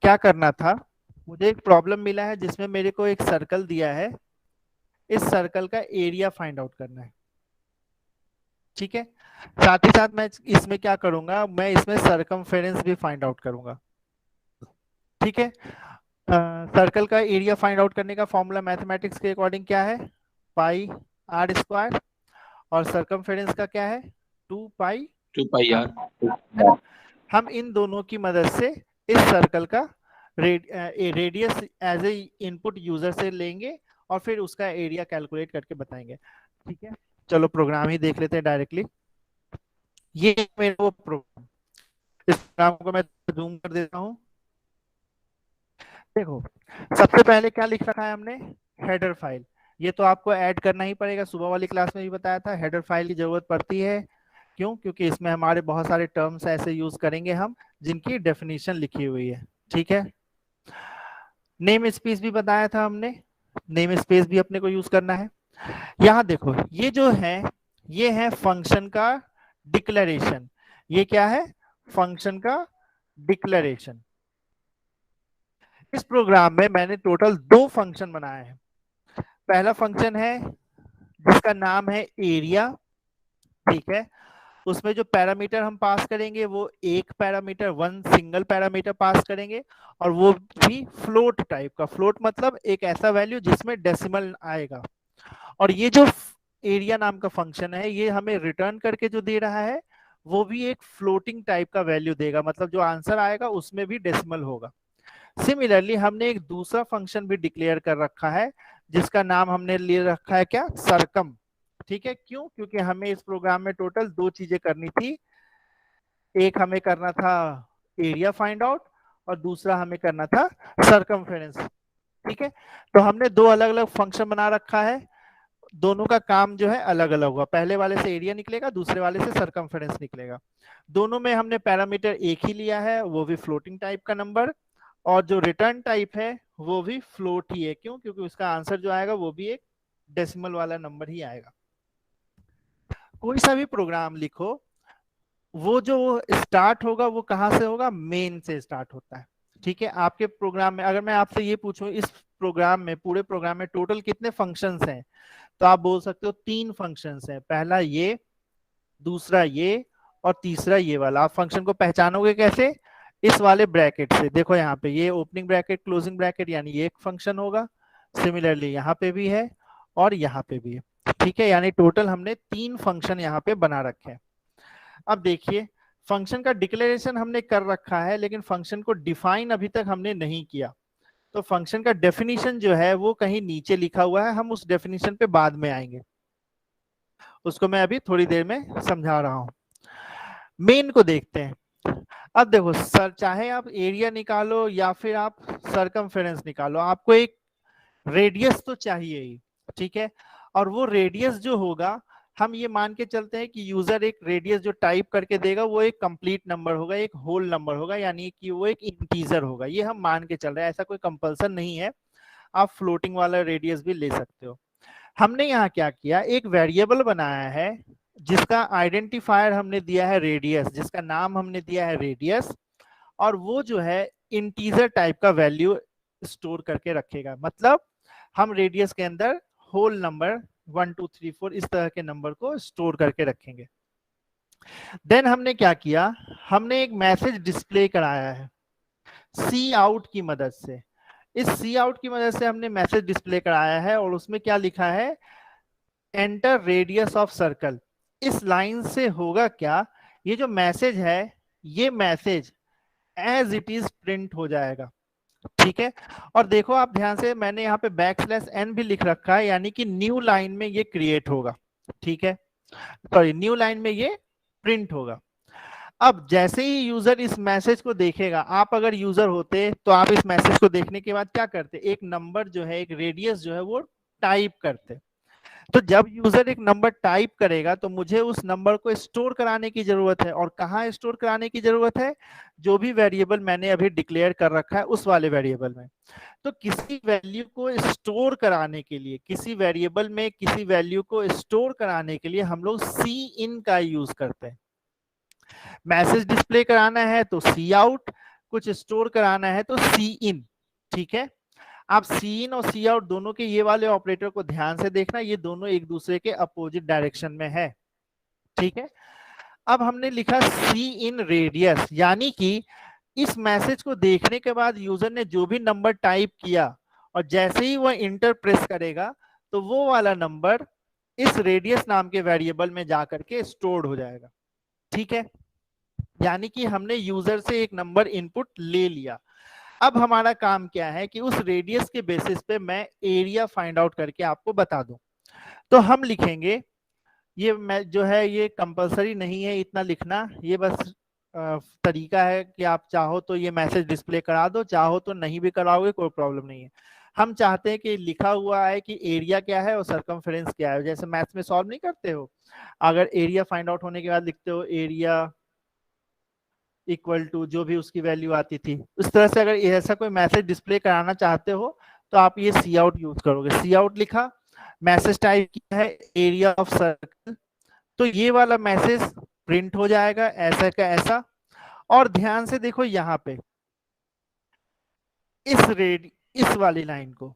क्या करना था, मुझे एक प्रॉब्लम मिला है जिसमें मेरे को एक सर्कल दिया है, इस सर्कल का एरिया फाइंड आउट करना है। ठीक है, साथ ही साथ मैं इसमें क्या करूंगा, मैं इसमें सरकमफेरेंस भी फाइंड आउट करूंगा। ठीक है, सर्कल का एरिया फाइंड आउट करने का फॉर्मूला मैथमेटिक्स के अकॉर्डिंग क्या है, पाई आर स्क्वायर, और सरकमफेरेंस का क्या है, 2 पाई 2 पाई आर, आर। है ना। हम इन दोनों की मदद से इस सर्कल का radius as a input user से लेंगे और फिर उसका एरिया कैलकुलेट करके बताएंगे। ठीक है, चलो प्रोग्राम ही देख लेते हैं डायरेक्टली। ये मेरा वो प्रोग्राम, इस प्रोग्राम को मैं जूम कर देता हूँ। देखो, सबसे पहले क्या लिख रखा है हमने, हेडर फाइल। ये तो आपको ऐड करना ही पड़ेगा, सुबह वाली क्लास में भी बताया था हेडर फाइल की जरूरत पड़ती है। क्यों? क्योंकि इसमें हमारे बहुत सारे टर्म्स ऐसे यूज करेंगे हम जिनकी डेफिनेशन लिखी हुई है। ठीक है, नेम स्पेस भी बताया था हमने, नेम स्पेस भी अपने को यूज करना है। यहाँ देखो, ये जो है ये है फंक्शन का डिक्लेरेशन। ये क्या है, फंक्शन का डिक्लेरेशन। इस प्रोग्राम में मैंने टोटल 2 फंक्शन बनाए हैं। पहला फंक्शन है जिसका नाम है एरिया। ठीक है, उसमें जो पैरामीटर हम पास करेंगे वो एक parameter, one single parameter pass करेंगे, और वो भी फ्लोट टाइप का। फ्लोट मतलब एक ऐसा वैल्यू जिसमें डेसिमल आएगा। और ये जो एरिया नाम का फंक्शन है, ये हमें रिटर्न करके जो दे रहा है वो भी एक फ्लोटिंग टाइप का वैल्यू देगा, मतलब जो आंसर आएगा उसमें भी डेसिमल होगा। सिमिलरली हमने एक दूसरा फंक्शन भी डिक्लेयर कर रखा है जिसका नाम हमने ले रखा है क्या, सरकम। ठीक है, क्यों? क्योंकि हमें इस प्रोग्राम में टोटल 2 चीजें करनी थी। एक हमें करना था एरिया फाइंड आउट, और दूसरा हमें करना था सरकमफेरेंस। ठीक है, तो हमने 2 अलग अलग फंक्शन बना रखा है, दोनों का काम जो है अलग अलग होगा। पहले वाले से एरिया निकलेगा, दूसरे वाले से सरकमफेरेंस निकलेगा। दोनों में हमने पैरामीटर एक ही लिया है, वो भी फ्लोटिंग टाइप का नंबर, और जो रिटर्न टाइप है वो भी फ्लोट ही है। क्यों? क्योंकि उसका आंसर जो आएगा वो भी एक डेसिमल वाला नंबर ही आएगा। कोई सा भी प्रोग्राम लिखो, वो जो स्टार्ट होगा वो कहाँ से होगा, मेन से स्टार्ट होता है। ठीक है, आपके प्रोग्राम में अगर मैं आपसे ये पूछूं, इस प्रोग्राम में, पूरे प्रोग्राम में टोटल कितने फंक्शंस हैं, तो आप बोल सकते हो 3 फंक्शंस हैं। पहला ये, दूसरा ये, और तीसरा ये वाला। आप फंक्शन को पहचानोगे कैसे, इस वाले ब्रैकेट से। देखो यहाँ पे ये ओपनिंग ब्रैकेट क्लोजिंग ब्रैकेट, यानी ये एक फंक्शन होगा। सिमिलरली यहाँ पे भी है और यहाँ पे भी है। ठीक है, यानी टोटल हमने 3 फंक्शन यहाँ पे बना रखे हैं। अब देखिए, फंक्शन का डिक्लेरेशन हमने कर रखा है, लेकिन फंक्शन को डिफाइन अभी तक हमने नहीं किया। तो फंक्शन का डेफिनेशन जो है वो कहीं नीचे लिखा हुआ है, हम उस डेफिनेशन पे बाद में आएंगे, उसको मैं अभी थोड़ी देर में समझा रहा हूं। मेन को देखते हैं। अब देखो सर, चाहे आप एरिया निकालो या फिर आप सरकमफेरेंस निकालो, आपको एक रेडियस तो चाहिए ही। ठीक है, और वो रेडियस जो होगा, हम ये मान के चलते हैं कि यूजर एक रेडियस जो टाइप करके देगा वो एक कंप्लीट नंबर होगा, एक होल नंबर होगा, यानी कि वो एक इंटीजर होगा। ये हम मान के चल रहे हैं, ऐसा कोई कंपल्सन नहीं है, आप फ्लोटिंग वाला रेडियस भी ले सकते हो। हमने यहाँ क्या किया, एक वेरिएबल बनाया है जिसका आइडेंटिफायर हमने दिया है रेडियस, जिसका नाम हमने दिया है रेडियस, और वो जो है इंटीजर टाइप का वैल्यू स्टोर करके रखेगा। मतलब हम रेडियस के अंदर होल नंबर 1 2 3 4 इस तरह के नंबर को स्टोर करके रखेंगे। देन हमने क्या किया, हमने एक मैसेज डिस्प्ले कराया है सी आउट की मदद से। इस सी आउट की मदद से हमने मैसेज डिस्प्ले कराया है, और उसमें क्या लिखा है, एंटर रेडियस ऑफ सर्कल। इस लाइन से होगा क्या, ये जो मैसेज है, ये message as it is print हो जाएगा। ठीक है, और देखो आप ध्यान से, मैंने यहाँ पे \n भी लिख रखा है, यानी कि न्यू लाइन में ये क्रिएट होगा। ठीक है, सॉरी, न्यू लाइन में ये प्रिंट होगा। अब जैसे ही यूजर इस मैसेज को देखेगा, आप अगर यूजर होते तो आप इस मैसेज को देखने के बाद क्या करते, एक नंबर जो है, एक रेडियस जो है वो टाइप करते। तो जब यूजर एक नंबर टाइप करेगा तो मुझे उस नंबर को स्टोर कराने की जरूरत है, और कहाँ स्टोर कराने की जरूरत है, जो भी वेरिएबल मैंने अभी डिक्लेयर कर रखा है उस वाले वेरिएबल में। तो किसी वैल्यू को स्टोर कराने के लिए, किसी वेरिएबल में किसी वैल्यू को स्टोर कराने के लिए हम लोग सी इन का यूज करते हैं। मैसेज डिस्प्ले कराना है तो सी आउट, कुछ स्टोर कराना है तो सी इन, ठीक है। आप सी इन और सी आउट दोनों के ये वाले ऑपरेटर को ध्यान से देखना, ये दोनों एक दूसरे के अपोजिट डायरेक्शन में है, ठीक है। अब हमने लिखा सी इन रेडियस, यानी कि इस मैसेज को देखने के बाद यूजर ने जो भी नंबर टाइप किया और जैसे ही वह इंटर प्रेस करेगा तो वो वाला नंबर इस रेडियस नाम के वेरिएबल में जाकर के स्टोर्ड हो जाएगा, ठीक है। यानी कि हमने यूजर से एक नंबर इनपुट ले लिया। अब हमारा काम क्या है कि उस रेडियस के बेसिस पे मैं एरिया फाइंड आउट करके आपको बता दूं। तो हम लिखेंगे, ये मैं जो है ये कंपलसरी नहीं है इतना लिखना, ये बस तरीका है कि आप चाहो तो ये मैसेज डिस्प्ले करा दो, चाहो तो नहीं भी कराओगे कोई प्रॉब्लम नहीं है। हम चाहते हैं कि लिखा हुआ है कि एरिया क्या है और सरकमफेरेंस क्या है, जैसे मैथ्स में सॉल्व नहीं करते हो, अगर एरिया फाइंड आउट होने के बाद लिखते हो एरिया इक्वल टू जो भी उसकी वैल्यू आती थी, उस तरह से अगर ऐसा कोई मैसेज डिस्प्ले कराना चाहते हो तो आप ये सी आउट यूज करोगे। सी आउट लिखा, मैसेज टाइप किया है एरिया ऑफ सर्कल, तो ये वाला मैसेज प्रिंट हो जाएगा ऐसा का ऐसा। और ध्यान से देखो यहाँ पे इस वाली लाइन को,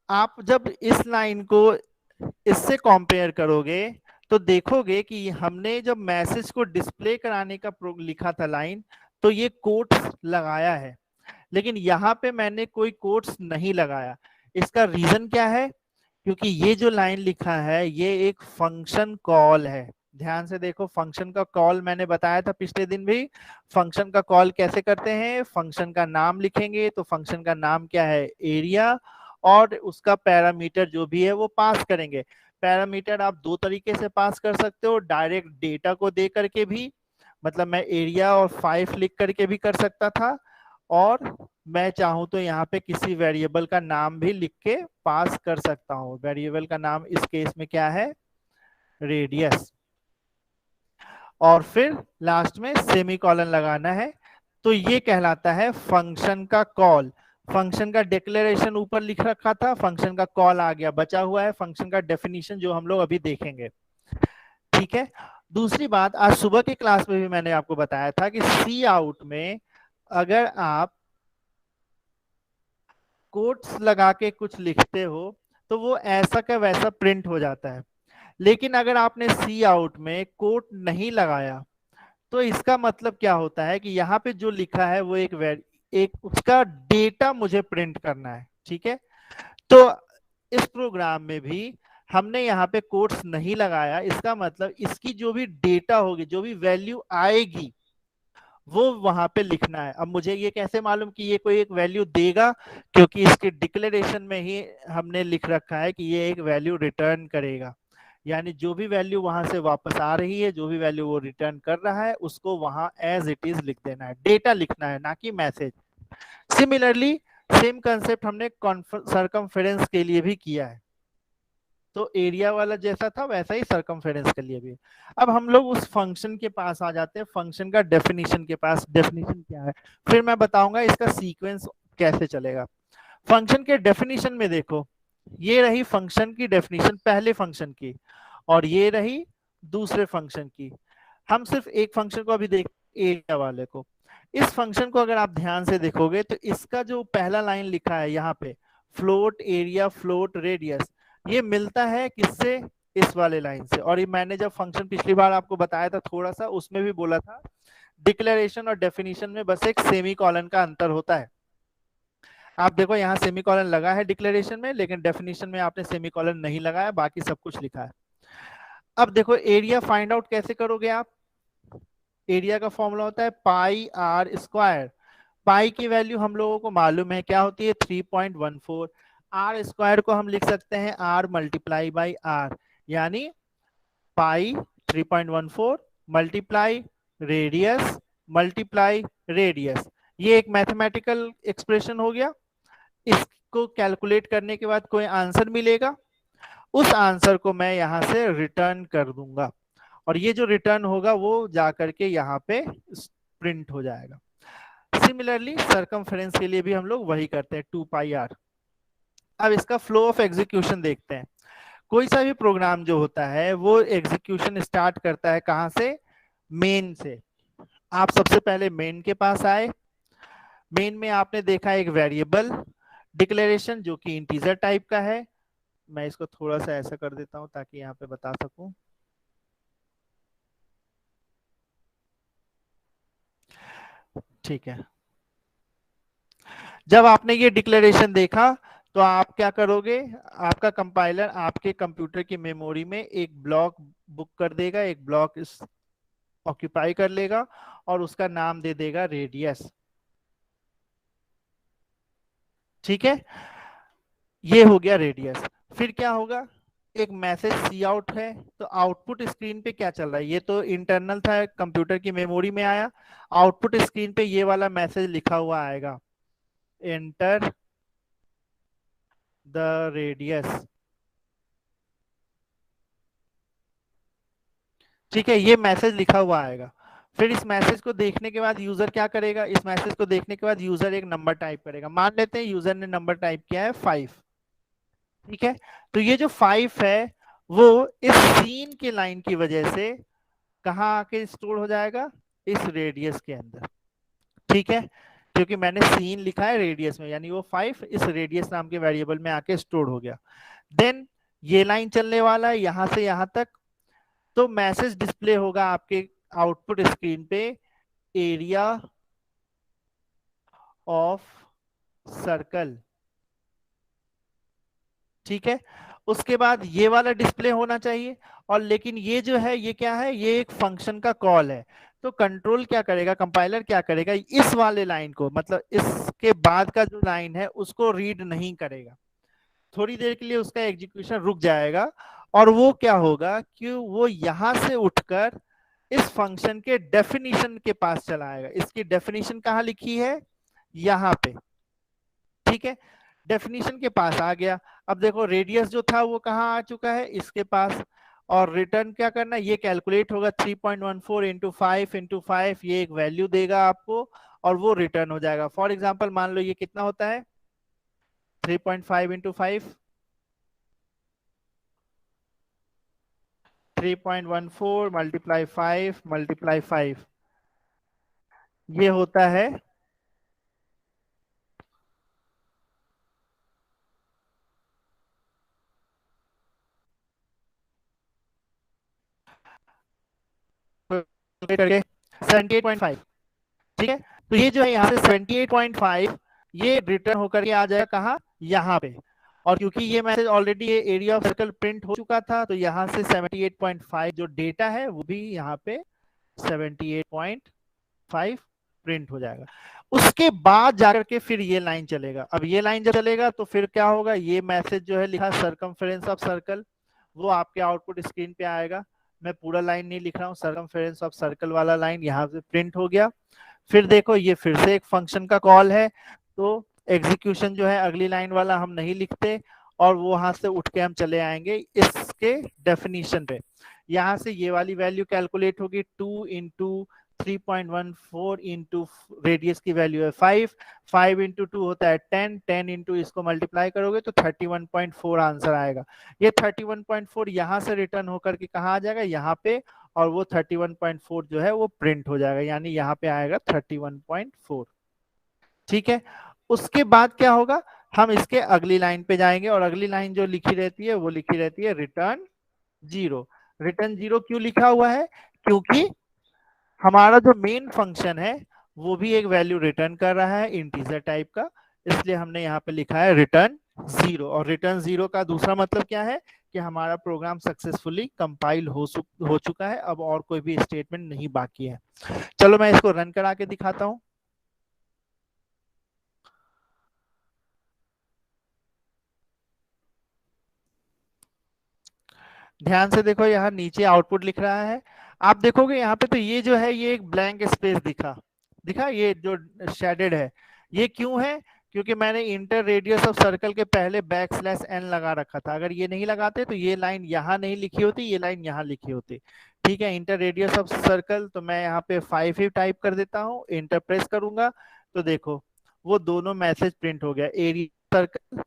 आप जब इस लाइन को इससे कंपेयर करोगे तो देखोगे कि हमने जब मैसेज को डिस्प्ले कराने का लिखा था लाइन, तो ये कोट्स लगाया है, लेकिन यहाँ पे मैंने कोई कोट्स नहीं लगाया। इसका रीजन क्या है? क्योंकि ये जो लाइन लिखा है ये एक फंक्शन कॉल है। ध्यान से देखो, फंक्शन का कॉल मैंने बताया था पिछले दिन भी। फंक्शन का कॉल कैसे करते हैं? फंक्शन का नाम लिखेंगे, तो फंक्शन का नाम क्या है? एरिया, और उसका पैरामीटर जो भी है वो पास करेंगे। पैरामीटर आप दो तरीके से पास कर सकते हो, डायरेक्ट डेटा को दे करके भी, मतलब मैं एरिया और 5 लिख करके भी कर सकता था, और मैं चाहूं तो यहाँ पे किसी वेरिएबल का नाम भी लिख के पास कर सकता हूँ। वेरिएबल का नाम इस केस में क्या है? रेडियस। और फिर लास्ट में सेमीकोलन लगाना है। तो ये कहलाता है फंक्शन का कॉल। फंक्शन का डिक्लेरेशन ऊपर लिख रखा था, फंक्शन का कॉल आ गया, बचा हुआ है फंक्शन का डेफिनेशन जो हम लोग अभी देखेंगे, ठीक है। दूसरी बात, आज सुबह की क्लास में भी मैंने आपको बताया था कि सी आउट में अगर आप कोट्स लगा के कुछ लिखते हो तो वो ऐसा का वैसा प्रिंट हो जाता है। लेकिन अगर आपने सी आउट में कोट नहीं लगाया तो इसका मतलब क्या होता है कि यहाँ पे जो लिखा है वो एक उसका डेटा मुझे प्रिंट करना है, ठीक है। तो इस प्रोग्राम में भी हमने यहाँ पे कोट्स नहीं लगाया, इसका मतलब इसकी जो भी डेटा होगी, जो भी वैल्यू आएगी वो वहां पे लिखना है। अब मुझे ये कैसे मालूम कि ये कोई एक वैल्यू देगा? क्योंकि इसके डिक्लेरेशन में ही हमने लिख रखा है कि ये एक वैल्यू रिटर्न करेगा। यानी जो भी वैल्यू वहां से वापस आ रही है, जो भी वैल्यू वो रिटर्न कर रहा है, उसको वहां एज इट इज लिख देना है, डेटा लिखना है, ना कि मैसेज। सिमिलरली सेम कंसेप्ट हमने सरकमफेरेंस के लिए भी किया है। तो एरिया वाला जैसा था वैसा ही सरकमफेरेंस के लिए भी। अब हम लोग उस फंक्शन के पास आ जाते हैं, फंक्शन का डेफिनेशन के पास। डेफिनेशन क्या है फिर मैं बताऊंगा, इसका सीक्वेंस कैसे चलेगा। फंक्शन के डेफिनेशन में देखो, ये रही फंक्शन की डेफिनेशन पहले फंक्शन की, और ये रही दूसरे फंक्शन की। हम सिर्फ एक फंक्शन को अभी देख, एरिया वाले को। इस फंक्शन को अगर आप ध्यान से देखोगे तो इसका जो पहला लाइन लिखा है यहाँ पे, फ्लोट एरिया फ्लोट रेडियस, ये मिलता है किससे? इस वाले लाइन से। और ये मैंने जब फंक्शन पिछली बार आपको बताया था थोड़ा सा, उसमें भी बोला था डिक्लेरेशन और डेफिनेशन में बस एक सेमी कॉलन का अंतर होता है। आप देखो यहाँ सेमी कॉलन लगा है डिक्लेरेशन में, लेकिन डेफिनेशन में आपने सेमी कॉलन नहीं लगाया, बाकी सब कुछ लिखा है। अब देखो एरिया फाइंड आउट कैसे करोगे आप? एरिया का फॉर्मूला होता है पाई आर स्क्वायर। पाई की वैल्यू हम लोगों को मालूम है क्या होती है? 3.14। आर स्क्वायर को हम लिख सकते हैं आर मल्टीप्लाई बाई आर, यानी पाई 3.14 मल्टीप्लाई रेडियस मल्टीप्लाई रेडियस। ये एक मैथमेटिकल एक्सप्रेशन हो गया। इसको कैलकुलेट करने के बाद कोई आंसर मिलेगा, उस आंसर को मैं यहां से रिटर्न कर दूंगा, और ये जो रिटर्न होगा वो जाकर के यहाँ पे प्रिंट हो जाएगा। सिमिलरली सरकमफेरेंस के लिए भी हम लोग वही करते हैं, 2 पाई आर। अब इसका फ्लो ऑफ एग्जीक्यूशन देखते हैं। कोई सा भी प्रोग्राम जो होता है वो एग्जीक्यूशन स्टार्ट करता है कहां से? मेन से। आप सबसे पहले मेन के पास आए, मेन में आपने देखा एक वेरिएबल डिक्लेरेशन जो कि इंटीजर टाइप का है। मैं इसको थोड़ा सा ऐसा कर देता हूं ताकि यहाँ पे बता सकूं। ठीक है, जब आपने ये डिक्लेरेशन देखा तो आप क्या करोगे, आपका कंपाइलर आपके कंप्यूटर की मेमोरी में एक ब्लॉक बुक कर देगा, एक ब्लॉक इस ऑक्यूपाई कर लेगा और उसका नाम दे देगा रेडियस। ठीक है, ये हो गया रेडियस। फिर क्या होगा, एक मैसेज सी आउट है, तो आउटपुट स्क्रीन पे क्या चल रहा है, ये तो इंटरनल था कंप्यूटर की मेमोरी में आया। आउटपुट स्क्रीन पे ये वाला मैसेज लिखा हुआ आएगा, एंटर द रेडियस। ठीक है, ये मैसेज लिखा हुआ आएगा। फिर इस मैसेज को देखने के बाद यूजर क्या करेगा, इस मैसेज को देखने के बाद यूजर एक नंबर टाइप करेगा। मान लेते हैं यूजर ने नंबर टाइप किया है 5। ठीक है, तो ये जो 5 है वो इस सीन के लाइन की वजह से कहाँ आके स्टोर हो जाएगा, इस रेडियस के अंदर। ठीक है, क्योंकि मैंने सीन लिखा है रेडियस में, यानी वो 5 इस रेडियस नाम के वेरिएबल में आके स्टोर हो गया। देन ये लाइन चलने वाला है यहां से यहां तक, तो मैसेज डिस्प्ले होगा आपके आउटपुट स्क्रीन पे, एरिया ऑफ सर्कल। ठीक है, उसके बाद ये वाला डिस्प्ले होना चाहिए। और लेकिन ये जो है ये क्या है, ये एक फंक्शन का कॉल है। तो कंट्रोल क्या करेगा, कंपाइलर क्या करेगा, इस वाले लाइन को, मतलब इसके बाद का जो लाइन है उसको रीड नहीं करेगा। थोड़ी देर के लिए उसका एग्जीक्यूशन रुक जाएगा और वो क्या होगा कि वो यहां से उठकर इस फंक्शन के डेफिनेशन के पास चला आएगा। इसकी डेफिनेशन कहाँ लिखी है, यहाँ पे। ठीक है, डेफिनेशन के पास आ गया। अब देखो रेडियस जो था वो कहाँ आ चुका है, इसके पास। और रिटर्न क्या करना है, ये कैलकुलेट होगा 3.14 इंटू 5 ये एक वैल्यू देगा आपको और वो रिटर्न हो जाएगा। फॉर एग्जाम्पल मान लो ये कितना होता है, 3.5 इंटू 5, 3.14 मल्टीप्लाई 5 मल्टीप्लाई 5, ये होता है 78.5। ठीक है, तो ये जो है यहाँ से 78.5 ये रिटर्न होकर के आ जाएगा कहाँ, यहाँ पे। और क्योंकि ये मैसेज ऑलरेडी ये एरिया ऑफ सर्कल प्रिंट हो चुका था तो यहाँ से 78.5 जो डेटा है वो भी यहाँ पे 78.5 प्रिंट हो जाएगा। उसके बाद जाकर के फिर ये लाइन चलेगा। अब ये लाइन जब चलेगा तो फिर क्या होगा, ये मैसेज जो है लिखा सर्कमफेरेंस ऑफ सर्कल, वो आपके आउटपुट स्क्रीन पे आएगा। मैं पूरा लाइन नहीं लिख रहा हूँ, सर्कमफेरेंस ऑफ सर्कल वाला लाइन यहाँ से प्रिंट हो गया। फिर देखो ये फिर से एक फंक्शन का कॉल है, तो एग्जीक्यूशन जो है अगली लाइन वाला हम नहीं लिखते और वो वहां से उठ के हम चले आएंगे इसके डेफिनेशन पे। यहाँ से ये वाली वैल्यू कैलकुलेट होगी, 2 इंटू 3.14 इंटू रेडियस की वैल्यू है 5, 5 इंटू 2 होता है 10, 10 इंटू इसको मल्टीप्लाई करोगे तो 31.4 आंसर आएगा। ये 31.4 यहाँ से रिटर्न होकर के कहाँ आ जाएगा, यहाँ पे। और वो 31.4 जो है वो प्रिंट हो जाएगा, यानी यहाँ पे आएगा 31.4। ठीक है, उसके बाद क्या होगा, हम इसके अगली लाइन पे जाएंगे और अगली लाइन जो लिखी रहती है वो लिखी रहती है रिटर्न 0। रिटर्न 0 क्यों लिखा हुआ है, क्योंकि हमारा जो मेन फंक्शन है वो भी एक वैल्यू रिटर्न कर रहा है इंटीजर टाइप का, इसलिए हमने यहाँ पे लिखा है रिटर्न 0। और रिटर्न 0 का दूसरा मतलब क्या है कि हमारा प्रोग्राम सक्सेसफुली कंपाइल हो चुका है, अब और कोई भी स्टेटमेंट नहीं बाकी है। चलो मैं इसको रन करा के दिखाता हूँ। ध्यान से देखो, यहाँ नीचे आउटपुट लिख रहा है। आप देखोगे यहाँ पे तो ये जो है ये एक ब्लैंक स्पेस दिखा दिखा ये जो शेडेड है, ये क्यों है, क्योंकि मैंने इंटर रेडियस ऑफ सर्कल के पहले बैक स्लैश एन लगा रखा था। अगर ये नहीं लगाते तो ये लाइन यहाँ नहीं लिखी होती, ये लाइन यहाँ लिखी होती। ठीक है, इंटर रेडियस ऑफ सर्कल, तो मैं यहाँ पे 5 ही टाइप कर देता हूँ, इंटर प्रेस करूंगा तो देखो वो दोनों मैसेज प्रिंट हो गया, एरिया सर्कल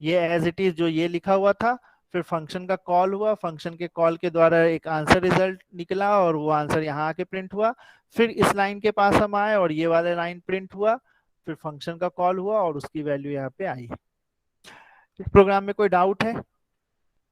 ये एज इट इज जो ये लिखा हुआ था, फिर फंक्शन का कॉल हुआ, फंक्शन के कॉल के द्वारा एक आंसर रिजल्ट निकला और वो आंसर यहाँ आके प्रिंट हुआ। फिर इस लाइन के पास हम आए और ये वाला लाइन प्रिंट हुआ, फिर फंक्शन का कॉल हुआ और उसकी वैल्यू यहाँ पे आई। इस प्रोग्राम में कोई डाउट है?